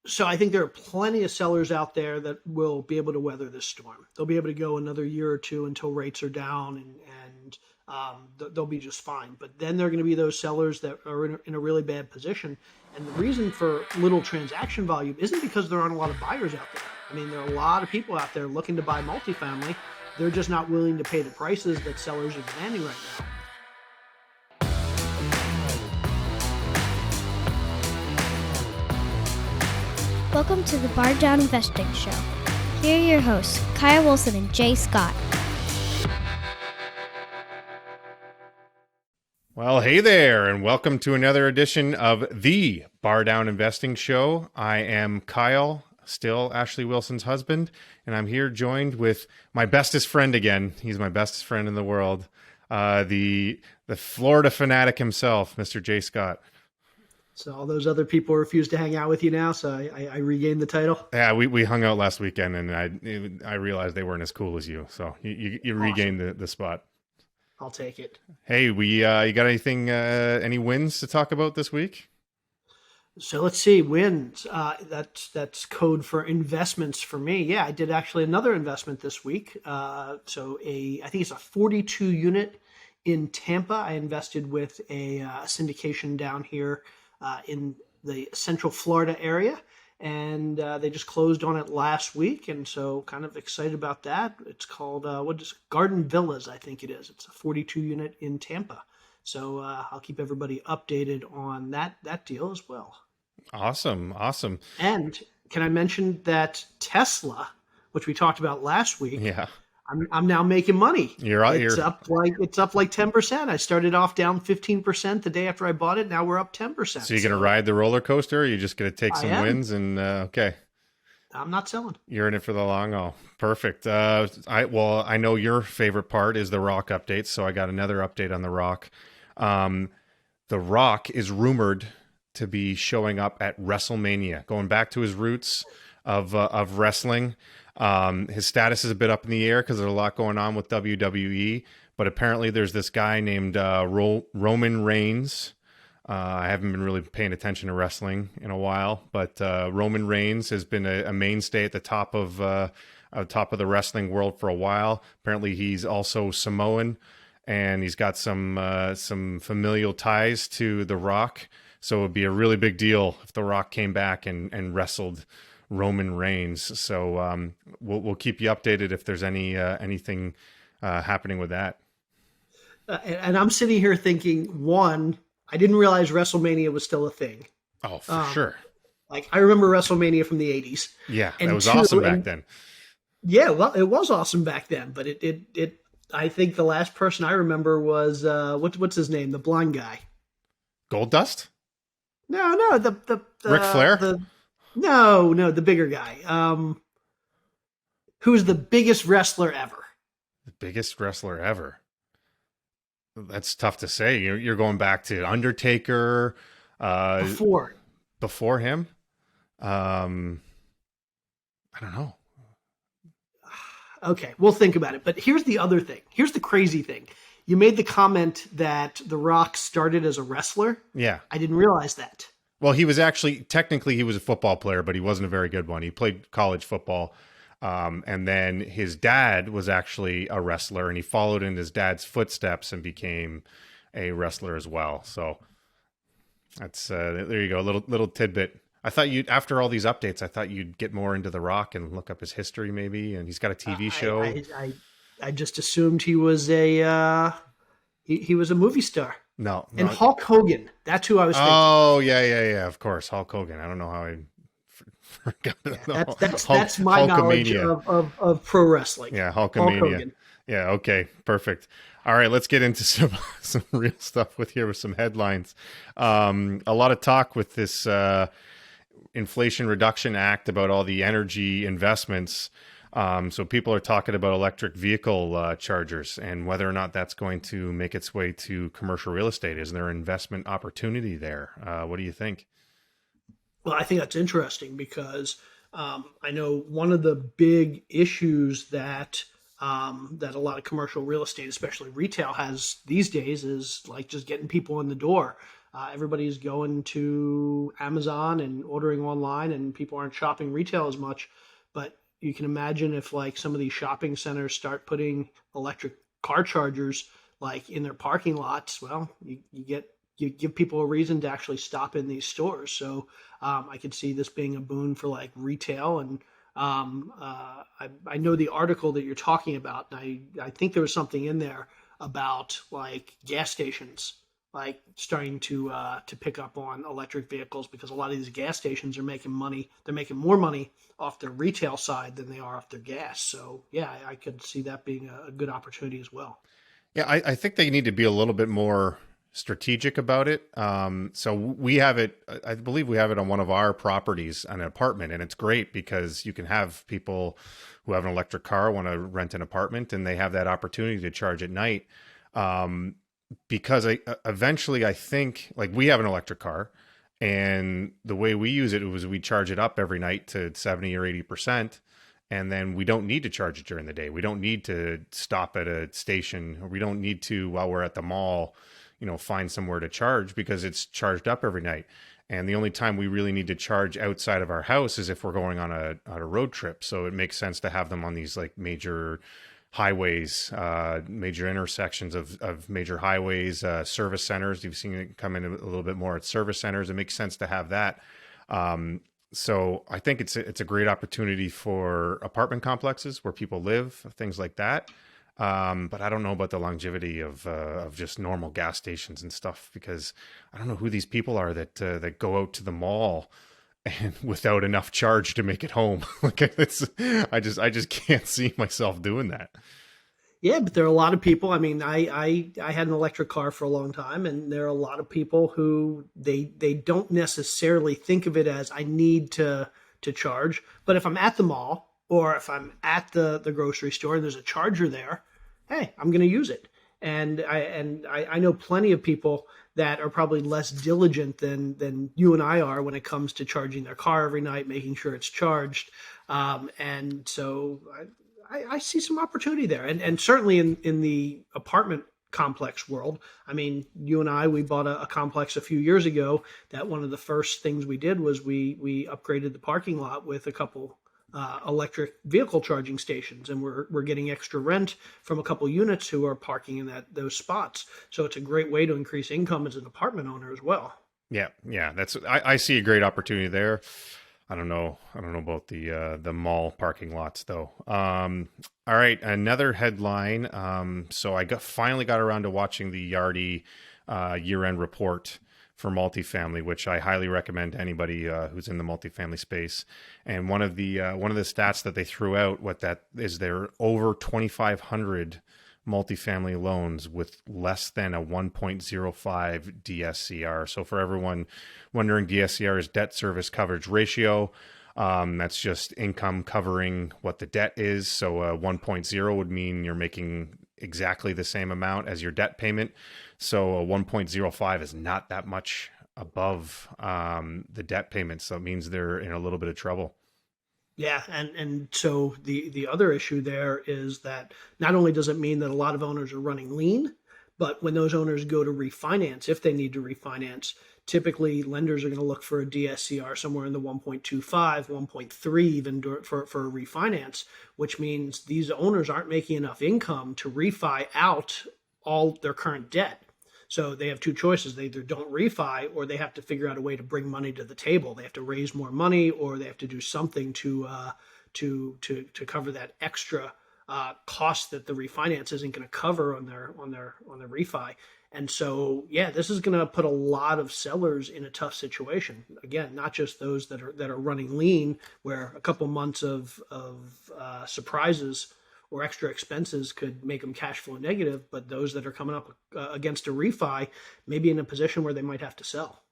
So I think there are plenty of sellers out there that will be able to weather this storm. They'll be able to go another year or two until rates are down, and they'll be just fine. But then there are going to be those sellers that are in a really bad position. And the reason for little transaction volume isn't because there aren't a lot of buyers out there. I mean, there are a lot of people out there looking to buy multifamily. They're just not willing to pay the prices that sellers are demanding right now. Welcome to the Bar Down Investing Show. Here are your hosts, Kyle Wilson and Jay Scott. Well, hey there, and welcome to another edition of the Bar Down Investing Show. I am Kyle, still Ashley Wilson's husband, and I'm here joined with my bestest friend again. He's my bestest friend in the world, the Florida fanatic himself, Mr. Jay Scott. So all those other people refuse to hang out with you now, so I regained the title? Yeah, we hung out last weekend, and I realized they weren't as cool as you, so you awesome. Regained the spot. I'll take it. Hey, you got anything, any wins to talk about this week? So let's see, wins. That's code for investments for me. Yeah, I did actually another investment this week. I think it's a 42 unit in Tampa. I invested with a syndication down here in the Central Florida area, and they just closed on it last week, and so kind of excited about that. It's called Garden Villas, I think it is. It's a 42 unit in Tampa, so I'll keep everybody updated on that deal as well. Awesome. And can I mention that Tesla, which we talked about last week? Yeah. I'm now making money. It's up like 10%. I started off down 15% the day after I bought it. Now we're up 10%. So you're going to ride the roller coaster, or are you just going to take some wins and okay? I'm not selling. You're in it for the long haul. Perfect. I know your favorite part is the Rock updates, so I got another update on the Rock. The Rock is rumored to be showing up at WrestleMania, going back to his roots of wrestling. His status is a bit up in the air because there's a lot going on with WWE, but apparently there's this guy named Roman Reigns. I haven't been really paying attention to wrestling in a while, but Roman Reigns has been a mainstay at the top of the wrestling world for a while. Apparently he's also Samoan, and he's got some familial ties to The Rock. So it would be a really big deal if The Rock came back and wrestled Roman Reigns. So we'll keep you updated if there's anything happening with that. And I'm sitting here thinking, one, I didn't realize WrestleMania was still a thing. Oh, for sure. Like, I remember WrestleMania from the 80s. Yeah, and that was awesome back then. Yeah, well, it was awesome back then, but it I think the last person I remember was what's his name, the blonde guy. Goldust? No, the Ric Flair? No, the bigger guy. Who's the biggest wrestler ever? The biggest wrestler ever. That's tough to say. You're going back to Undertaker. Before him? I don't know. Okay, we'll think about it. But here's the other thing. Here's the crazy thing. You made the comment that The Rock started as a wrestler. Yeah. I didn't realize that. Well, technically he was a football player, but he wasn't a very good one. He played college football. And then his dad was actually a wrestler, and he followed in his dad's footsteps and became a wrestler as well. So that's, there you go. A little tidbit. I thought after all these updates, I thought you'd get more into The Rock and look up his history maybe. And he's got a TV show. I just assumed he was he was a movie star. No. And Hulk Hogan. That's who I was thinking. Oh, yeah. Of course. Hulk Hogan. I don't know how I forgot. That's my knowledge of pro wrestling. Yeah, Hulkamania. Yeah, okay. Perfect. All right, let's get into some real stuff with some headlines. A lot of talk with this Inflation Reduction Act about all the energy investments. So people are talking about electric vehicle chargers and whether or not that's going to make its way to commercial real estate. Is there an investment opportunity there? What do you think? Well, I think that's interesting because I know one of the big issues that a lot of commercial real estate, especially retail, has these days is like just getting people in the door. Everybody's going to Amazon and ordering online, and people aren't shopping retail as much. But you can imagine if like some of these shopping centers start putting electric car chargers like in their parking lots. Well, you give people a reason to actually stop in these stores. So I could see this being a boon for like retail. And I know the article that you're talking about, and I think there was something in there about like gas stations like starting to pick up on electric vehicles, because a lot of these gas stations are making money. They're making more money off their retail side than they are off their gas. So yeah, I could see that being a good opportunity as well. Yeah, I think they need to be a little bit more strategic about it. So we have it, I believe we have it on one of our properties, an apartment, and it's great because you can have people who have an electric car want to rent an apartment, and they have that opportunity to charge at night. Because eventually I think, like, we have an electric car, and the way we use it was we charge it up every night to 70 or 80%. And then we don't need to charge it during the day. We don't need to stop at a station, or we don't need to, while we're at the mall, find somewhere to charge, because it's charged up every night. And the only time we really need to charge outside of our house is if we're going on a road trip. So it makes sense to have them on these like major highways, major intersections of major highways, service centers. You've seen it come in a little bit more at service centers. It makes sense to have that. So I think it's a great opportunity for apartment complexes where people live, things like that. But I don't know about the longevity of just normal gas stations and stuff, because I don't know who these people are that go out to the mall and without enough charge to make it home. Like I just can't see myself doing that. Yeah, but there are a lot of people. I mean, I had an electric car for a long time, and there are a lot of people who they don't necessarily think of it as I need to charge. But if I'm at the mall, or if I'm at the grocery store and there's a charger there, hey, I'm going to use it. And I know plenty of people that are probably less diligent than you and I are when it comes to charging their car every night, making sure it's charged. And so I see some opportunity there. And certainly in the apartment complex world. I mean, you and I, we bought a complex a few years ago that one of the first things we did was we upgraded the parking lot with a couple electric vehicle charging stations, and we're getting extra rent from a couple units who are parking in those spots. So it's a great way to increase income as an apartment owner as well. Yeah, I see a great opportunity there. I don't know about the mall parking lots though. All right, another headline. So I finally got around to watching the Yardi year-end report for multifamily, which I highly recommend to anybody who's in the multifamily space. And one of the stats that they threw out, what that is, there are over 2,500 multifamily loans with less than a 1.05 DSCR. So for everyone wondering, DSCR is debt service coverage ratio. That's just income covering what the debt is. So 1.0 would mean you're making exactly the same amount as your debt payment. So a 1.05 is not that much above the debt payment. So it means they're in a little bit of trouble. Yeah, and so the other issue there is that not only does it mean that a lot of owners are running lean, but when those owners go to refinance, if they need to refinance, typically lenders are going to look for a DSCR somewhere in the 1.25, 1.3 even for a refinance, which means these owners aren't making enough income to refi out all their current debt. So they have two choices. They either don't refi, or they have to figure out a way to bring money to the table. They have to raise more money, or they have to do something to cover that extra cost that the refinance isn't going to cover on their refi. And so, yeah, this is going to put a lot of sellers in a tough situation. Again, not just those that are running lean, where a couple months of surprises or extra expenses could make them cash flow negative, but those that are coming up against a refi may be in a position where they might have to sell.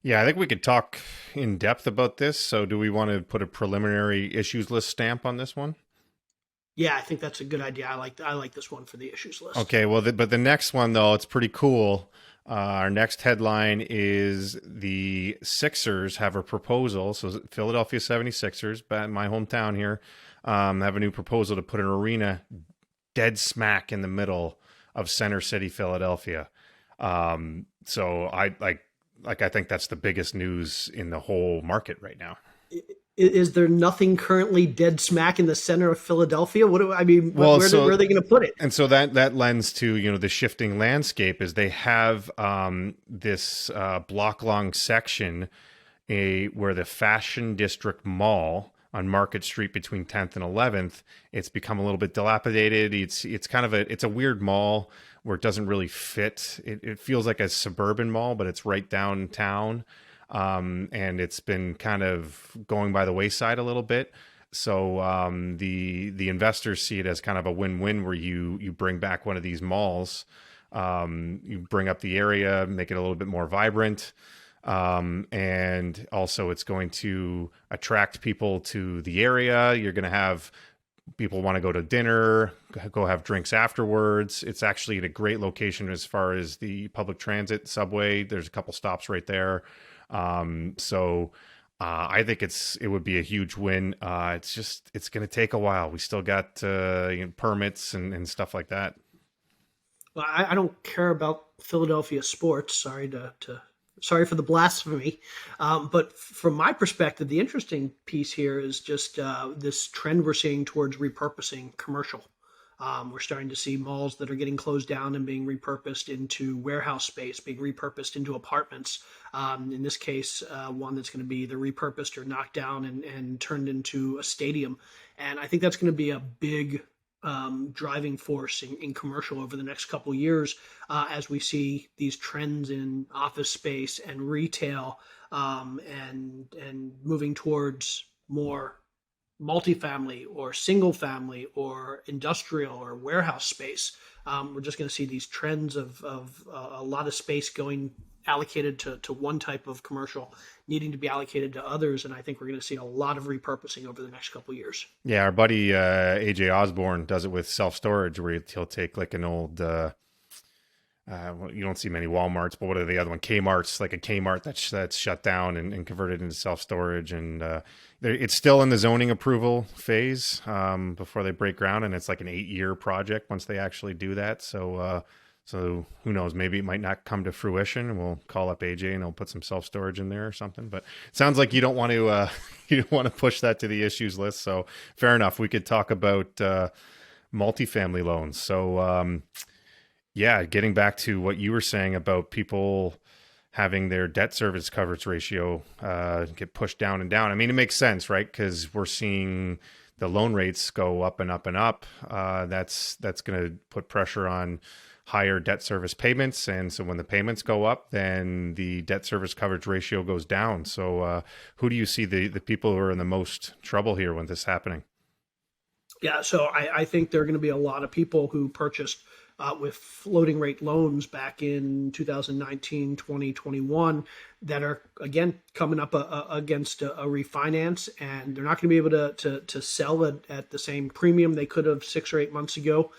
Yeah, I think we could talk in depth about this. So do we want to put a preliminary issues list stamp on this one? Yeah, I think that's a good idea. I like this one for the issues list. Okay, well, but the next one, though, it's pretty cool. Our next headline is the Sixers have a proposal. So Philadelphia 76ers, my hometown here, have a new proposal to put an arena dead smack in the middle of Center City, Philadelphia. So I think that's the biggest news in the whole market right now. Is there nothing currently dead smack in the center of Philadelphia? What do I mean? Well, Where are they going to put it? And so that lends to, the shifting landscape is they have this block long section where the Fashion District Mall on Market Street between 10th and 11th, it's become a little bit dilapidated. It's kind of it's a weird mall where it doesn't really fit. It feels like a suburban mall, but it's right downtown. And it's been kind of going by the wayside a little bit. So the investors see it as kind of a win-win where you bring back one of these malls, you bring up the area, make it a little bit more vibrant, and also it's going to attract people to the area. You're going to have people want to go to dinner, go have drinks afterwards. It's actually in a great location as far as the public transit, subway. There's a couple stops right there. So I think it would be a huge win. It's going to take a while. We still got permits and stuff like that. Well, I don't care about Philadelphia sports. Sorry for the blasphemy. But from my perspective, the interesting piece here is just this trend we're seeing towards repurposing commercial. We're starting to see malls that are getting closed down and being repurposed into warehouse space, being repurposed into apartments. In this case, one that's going to be either repurposed or knocked down and turned into a stadium. And I think that's going to be a big driving force in commercial over the next couple of years as we see these trends in office space and retail and moving towards more multifamily or single family or industrial or warehouse space. We're just going to see these trends of a lot of space going allocated to one type of commercial needing to be allocated to others. And I think we're going to see a lot of repurposing over the next couple of years. Yeah. Our buddy, AJ Osborne does it with self-storage where he'll take like an old, you don't see many Walmarts, but what are the other one? Kmart's, like a Kmart that's shut down and converted into self-storage. And it's still in the zoning approval phase before they break ground. And it's like an 8-year project once they actually do that. So who knows, maybe it might not come to fruition, and we'll call up AJ and he'll put some self-storage in there or something. But it sounds like you don't want to, you don't want to push that to the issues list. So fair enough. We could talk about multifamily loans. So, yeah, getting back to what you were saying about people having their debt service coverage ratio get pushed down and down. I mean, it makes sense, right? Because we're seeing the loan rates go up and up and up. That's going to put pressure on higher debt service payments. And so when the payments go up, then the debt service coverage ratio goes down. So who do you see the people who are in the most trouble here when this is happening? Yeah, so I think there are going to be a lot of people who purchased with floating rate loans back in 2019, 2021 that are, again, coming up against a refinance, and they're not going to be able to sell it at the same premium they could have 6 or 8 months ago.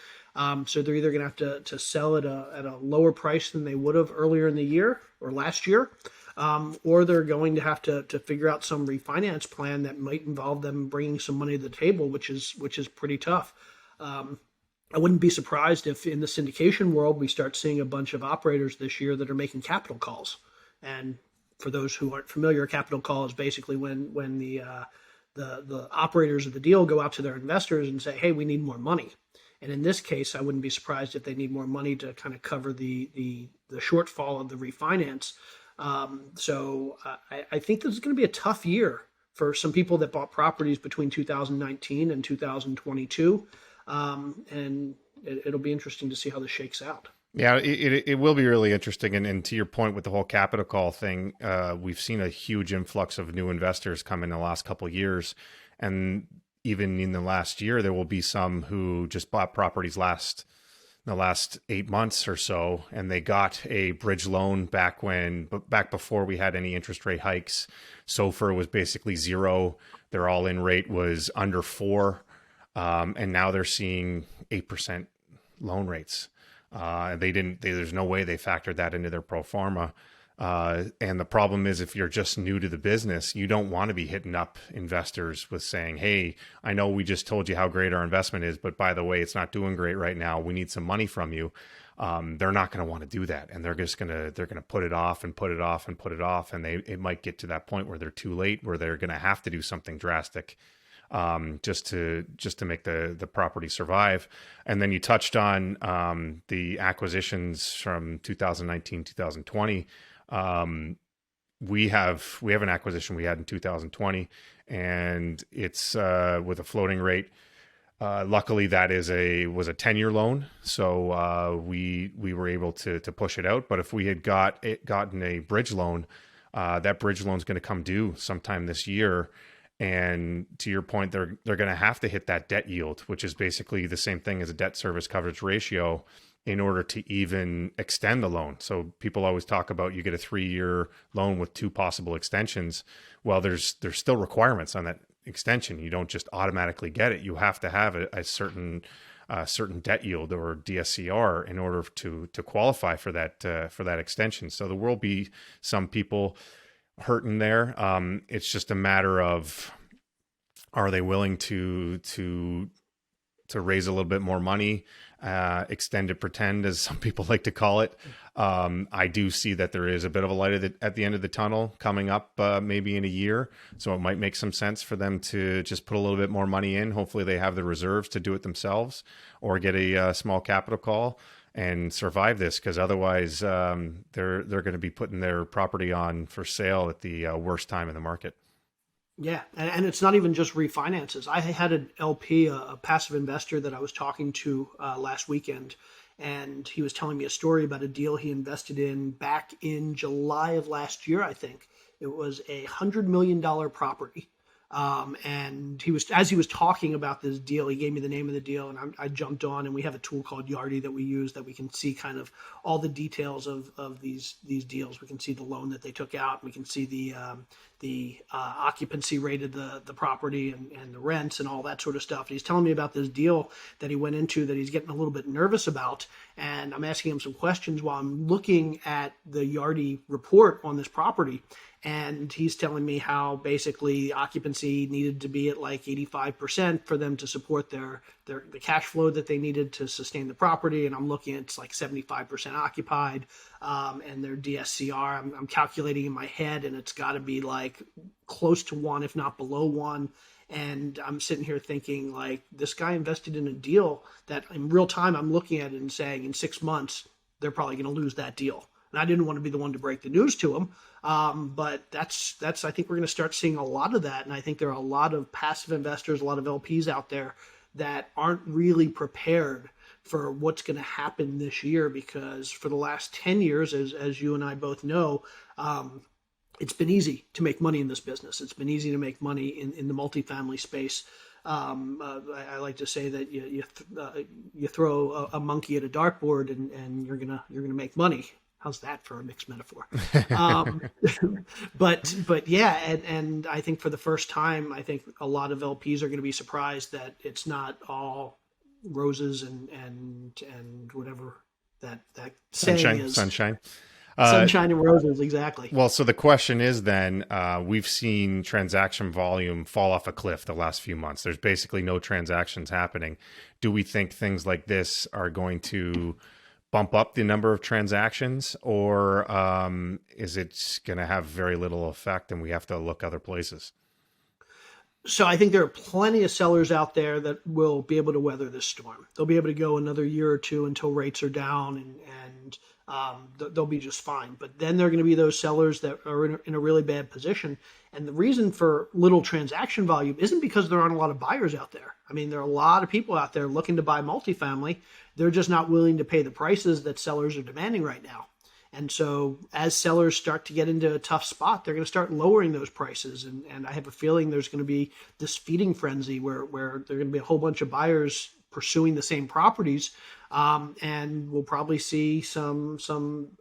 So they're either going to have to sell at a lower price than they would have earlier in the year or last year, or they're going to have to figure out some refinance plan that might involve them bringing some money to the table, which is pretty tough. I wouldn't be surprised if in the syndication world we start seeing a bunch of operators this year that are making capital calls. And for those who aren't familiar, a capital call is basically when the operators of the deal go out to their investors and say, "Hey, we need more money." And in this case, I wouldn't be surprised if they need more money to kind of cover the shortfall of the refinance. So I think this is going to be a tough year for some people that bought properties between 2019 and 2022. And it'll be interesting to see how this shakes out. Yeah, it will be really interesting. And to your point with the whole capital call thing, we've seen a huge influx of new investors come in the last couple of years. And even in the last year, there will be some who just bought properties the last 8 months or so, and they got a bridge loan back before we had any interest rate hikes. SOFR was basically zero. Their all-in rate was under 4%. And now they're seeing 8% loan rates. There's no way they factored that into their pro forma. And the problem is, if you're just new to the business, you don't want to be hitting up investors with saying, "Hey, I know we just told you how great our investment is, but by the way, it's not doing great right now. We need some money from you." they're not going to want to do that, and they're going to put it off and put it off and put it off, and it might get to that point where they're too late, where they're going to have to do something drastic, just to make the property survive. And then you touched on the acquisitions from 2019, 2020. We have an acquisition we had in 2020, and it's with a floating rate. Luckily, that was a 10-year loan, so we were able to push it out. But if we had gotten a bridge loan, that bridge loan is going to come due sometime this year. And to your point, they're going to have to hit that debt yield, which is basically the same thing as a debt service coverage ratio, in order to even extend the loan. So people always talk about you get a 3-year loan with 2 possible extensions. Well, there's still requirements on that extension. You don't just automatically get it. You have to have a certain debt yield, or DSCR, in order to qualify for that extension. So there will be some people hurting there. It's just a matter of, are they willing to raise a little bit more money, extend to pretend, as some people like to call it. I do see that there is a bit of a light at the end of the tunnel coming up, maybe in a year. So it might make some sense for them to just put a little bit more money in. Hopefully they have the reserves to do it themselves, or get a small capital call and survive this, because otherwise they're going to be putting their property on for sale at the worst time in the market. Yeah, and it's not even just refinances. I had an LP, a passive investor, that I was talking to last weekend, and he was telling me a story about a deal he invested in back in July of last year, I think. It was $100 million property. And as he was talking about this deal, he gave me the name of the deal, and I jumped on, and we have a tool called Yardi that we use, that we can see kind of all the details of these deals. We can see the loan that they took out. We can see the occupancy rate of the property, and the rents and all that sort of stuff. And he's telling me about this deal that he went into that he's getting a little bit nervous about. And I'm asking him some questions while I'm looking at the Yardi report on this property. And he's telling me how basically occupancy needed to be at like 85% for them to support the cash flow that they needed to sustain the property. And I'm looking at, it's like 75% occupied, and their DSCR, I'm calculating in my head, and it's got to be like close to 1, if not below 1. And I'm sitting here thinking, like, this guy invested in a deal that in real time I'm looking at it and saying in 6 months, they're probably going to lose that deal. And I didn't want to be the one to break the news to him. But that's, I think we're going to start seeing a lot of that. And I think there are a lot of passive investors, a lot of LPs out there that aren't really prepared for what's going to happen this year, because for the last 10 years, as you and I both know, it's been easy to make money in this business. It's been easy to make money in the multifamily space. I like to say that you throw a monkey at a dartboard and you're gonna make money. How's that for a mixed metaphor? But yeah, and I think for the first time, I think a lot of LPs are going to be surprised that it's not all roses and whatever that saying is. Sunshine. Sunshine and roses, exactly. Well, so the question is then, we've seen transaction volume fall off a cliff the last few months. There's basically no transactions happening. Do we think things like this are going to bump up the number of transactions, or is it going to have very little effect and we have to look other places? So I think there are plenty of sellers out there that will be able to weather this storm. They'll be able to go another year or two until rates are down, and they'll be just fine. But then there are going to be those sellers that are in a really bad position. And the reason for little transaction volume isn't because there aren't a lot of buyers out there. I mean, there are a lot of people out there looking to buy multifamily. They're just not willing to pay the prices that sellers are demanding right now. And so as sellers start to get into a tough spot, they're going to start lowering those prices. And I have a feeling there's going to be this feeding frenzy where there are going to be a whole bunch of buyers pursuing the same properties. And we'll probably see some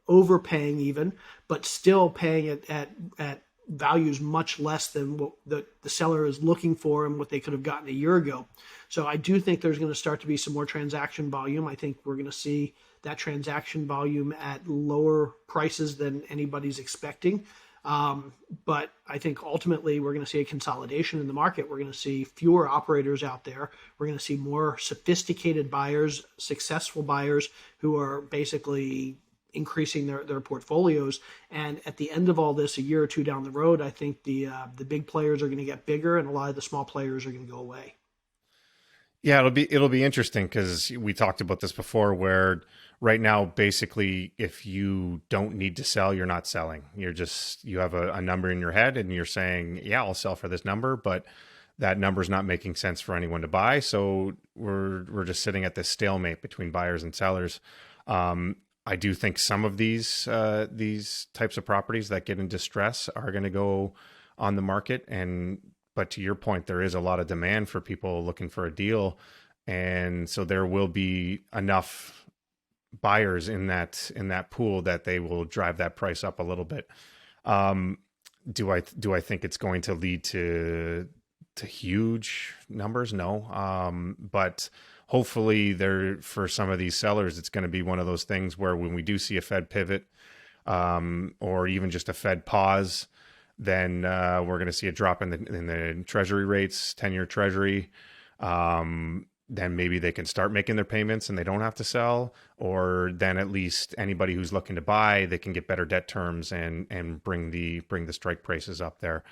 overpaying even, but still paying at values much less than what the seller is looking for and what they could have gotten a year ago. So I do think there's going to start to be some more transaction volume. I think we're going to see that transaction volume at lower prices than anybody's expecting. But I think ultimately we're going to see a consolidation in the market. We're going to see fewer operators out there. We're going to see more sophisticated buyers, successful buyers who are basically increasing their portfolios. And at the end of all this, a year or two down the road, I think the big players are going to get bigger, and a lot of the small players are going to go away. Yeah, it'll be interesting because we talked about this before, where right now, basically, if you don't need to sell, you're not selling. You have a number in your head and you're saying, yeah, I'll sell for this number, but that number's not making sense for anyone to buy. So we're just sitting at this stalemate between buyers and sellers. I do think some of these types of properties that get in distress are going to go on the market, but to your point, there is a lot of demand for people looking for a deal, and so there will be enough buyers in that pool that they will drive that price up a little bit. Do I think it's going to lead to huge numbers? No, but hopefully for some of these sellers, it's going to be one of those things where when we do see a Fed pivot, or even just a Fed pause, then we're going to see a drop in the treasury rates, 10-year treasury. Then maybe they can start making their payments and they don't have to sell, or then at least anybody who's looking to buy, they can get better debt terms and bring the strike prices up there.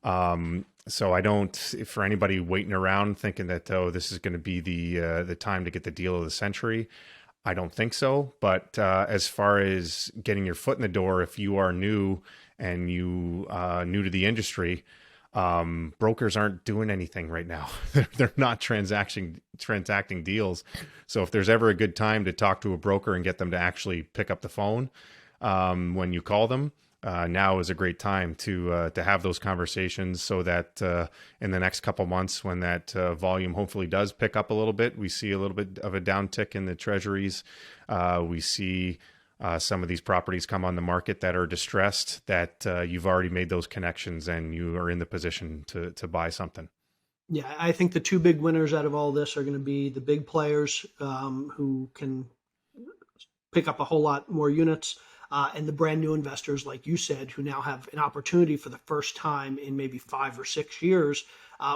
So I don't, for anybody waiting around thinking that, oh, this is going to be the time to get the deal of the century, I don't think so. But as far as getting your foot in the door, if you are new and you new to the industry, brokers aren't doing anything right now. They're not transacting deals. So if there's ever a good time to talk to a broker and get them to actually pick up the phone when you call them, now is a great time to have those conversations, so that in the next couple months, when that volume hopefully does pick up a little bit, we see a little bit of a downtick in the treasuries. We see some of these properties come on the market that are distressed, that you've already made those connections and you are in the position to buy something. Yeah, I think the two big winners out of all this are going to be the big players who can pick up a whole lot more units, and the brand new investors, like you said, who now have an opportunity for the first time in maybe 5 or 6 years,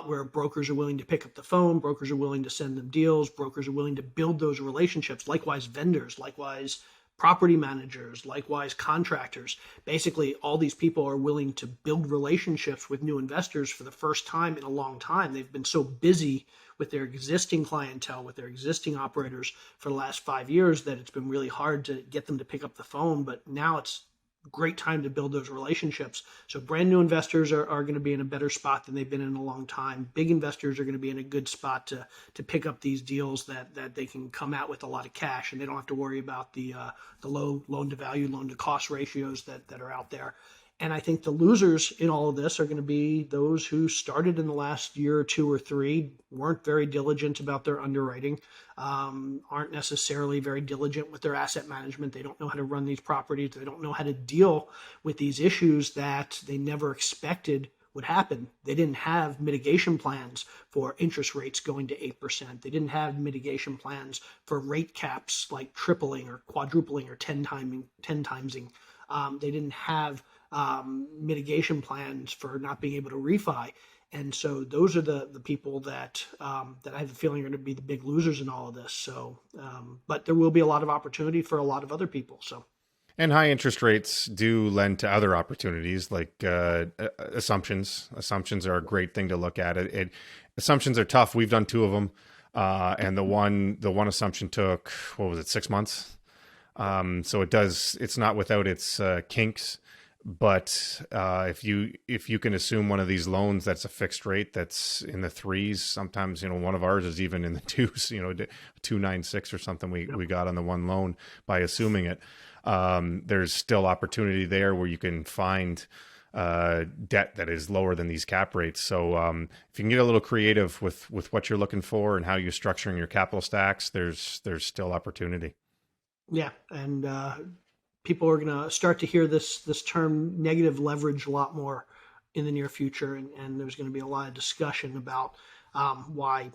where brokers are willing to pick up the phone, brokers are willing to send them deals, brokers are willing to build those relationships, likewise vendors, likewise property managers, likewise contractors. Basically, all these people are willing to build relationships with new investors for the first time in a long time. They've been so busy with their existing clientele, with their existing operators for the last 5 years, that it's been really hard to get them to pick up the phone. But now it's a great time to build those relationships. So brand new investors are going to be in a better spot than they've been in a long time. Big investors are going to be in a good spot to pick up these deals that they can come out with a lot of cash, and they don't have to worry about the low loan to value, loan to cost ratios that are out there. And I think the losers in all of this are going to be those who started in the last year or 2 or 3, weren't very diligent about their underwriting, aren't necessarily very diligent with their asset management. They don't know how to run these properties. They don't know how to deal with these issues that they never expected would happen. They didn't have mitigation plans for interest rates going to 8%. They didn't have mitigation plans for rate caps like tripling or quadrupling or 10 timesing. They didn't have mitigation plans for not being able to refi. And so those are the people that I have a feeling are going to be the big losers in all of this. So, but there will be a lot of opportunity for a lot of other people. So, and high interest rates do lend to other opportunities, like assumptions. Assumptions are a great thing to look at. Assumptions are tough. We've done 2 of them, and the one assumption took, what was it, 6 months? So it's not without its kinks. But if you can assume one of these loans that's a fixed rate that's in the 3s, sometimes one of ours is even in the 2s, 296 or something we got on the one loan by assuming it. There's still opportunity there where you can find debt that is lower than these cap rates. So if you can get a little creative with what you're looking for and how you're structuring your capital stacks, there's still opportunity. Yeah, and people are going to start to hear this term negative leverage a lot more in the near future, and there's going to be a lot of discussion about why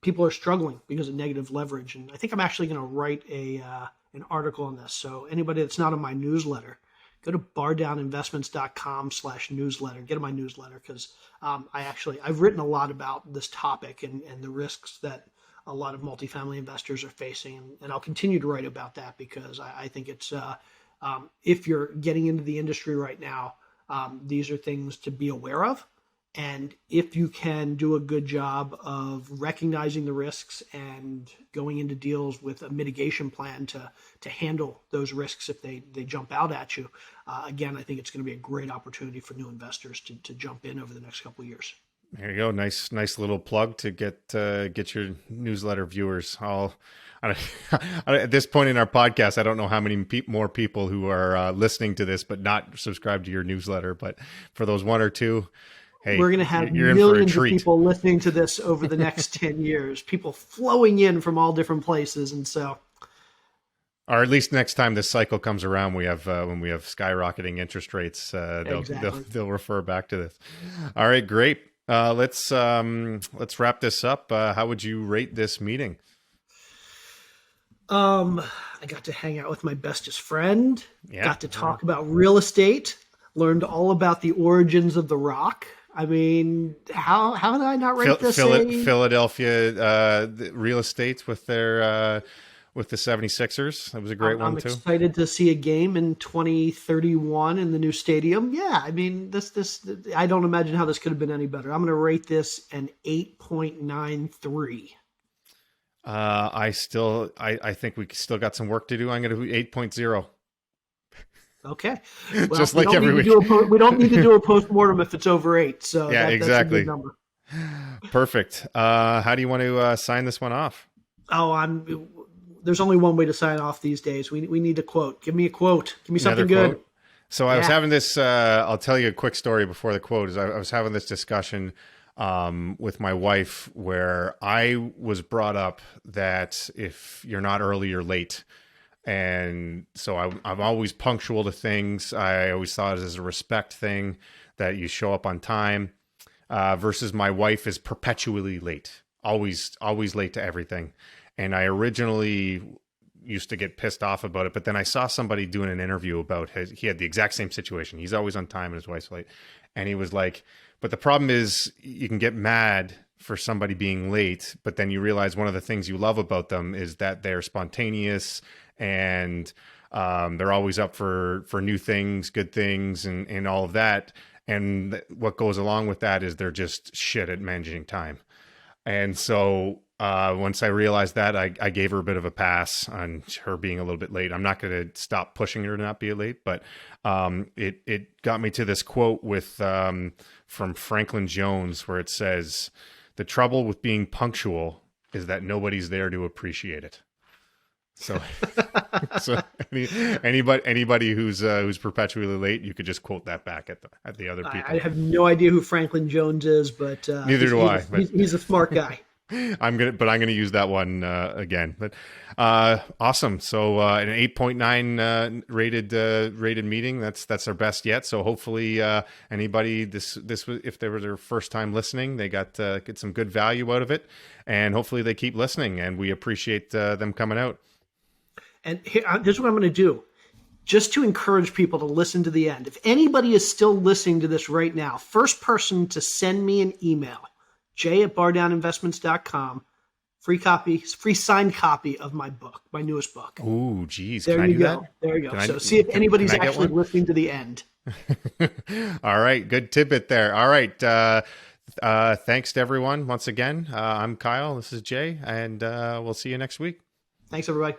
people are struggling because of negative leverage. And I think I'm actually going to write an article on this. So anybody that's not on my newsletter go to bardowninvestments.com/newsletter. Get in my newsletter because I've written a lot about this topic and the risks that a lot of multifamily investors are facing, and I'll continue to write about that because I think it's if you're getting into the industry right now, these are things to be aware of. And if you can do a good job of recognizing the risks and going into deals with a mitigation plan to handle those risks if they jump out at you, again, I think it's going to be a great opportunity for new investors to jump in over the next couple of years. There you go. Nice little plug to get your newsletter viewers. At this point in our podcast, I don't know how many more people who are listening to this but not subscribed to your newsletter. But for those one or two, hey, we're going to have you're millions of people listening to this over the next 10 years, people flowing in from all different places. And so, or at least next time this cycle comes around, we have when we have skyrocketing interest rates, they'll refer back to this. All right, great. Let's wrap this up. How would you rate this meeting? I got to hang out with my bestest friend, got to talk about real estate, learned all about the origins of the rock. I mean, how did I not rate this? Philadelphia the real estate with their with the 76ers. That was a great one too. I'm excited to see a game in 2031 in the new stadium. Yeah, I mean, this I don't imagine how this could have been any better. I'm going to rate this an 8.93. I think we still got some work to do. I'm going to do 8.0. Okay. Well, just like every week. We don't need to do a postmortem if it's over 8. So yeah, exactly. That's a good number. Perfect. How do you want to sign this one off? There's only one way to sign off these days. We need a quote. Give me a quote. Give me something good. Quote. So I was having this, I'll tell you a quick story before the quote is I was having this discussion with my wife where I was brought up that if you're not early, you're late. And so I'm always punctual to things. I always thought it as a respect thing that you show up on time versus my wife is perpetually late, always late to everything. And I originally used to get pissed off about it, but then I saw somebody doing an interview about he had the exact same situation. He's always on time and his wife's late. And he was like, but the problem is you can get mad for somebody being late, but then you realize one of the things you love about them is that they're spontaneous and they're always up for new things, good things, and all of that. And what goes along with that is they're just shit at managing time. And so once I realized that, I gave her a bit of a pass on her being a little bit late. I'm not going to stop pushing her to not be late, but it got me to this quote with from Franklin Jones where it says, "The trouble with being punctual is that nobody's there to appreciate it." So, anybody who's perpetually late, you could just quote that back at the other people. I have no idea who Franklin Jones is, but neither do I. He's a smart guy. I'm gonna use that one again. But awesome. So an 8.9 rated meeting. That's our best yet. So hopefully anybody this if they were their first time listening, they get some good value out of it, and hopefully they keep listening. And we appreciate them coming out. And here, this is what I'm going to do, just to encourage people to listen to the end. If anybody is still listening to this right now, first person to send me an email, jay@bardowninvestments.com, free signed copy of my book, my newest book. Ooh, geez. There you go. There you go. So see if anybody's actually listening to the end. All right. Good tidbit there. All right. Thanks to everyone once again. I'm Kyle. This is Jay, and we'll see you next week. Thanks, everybody.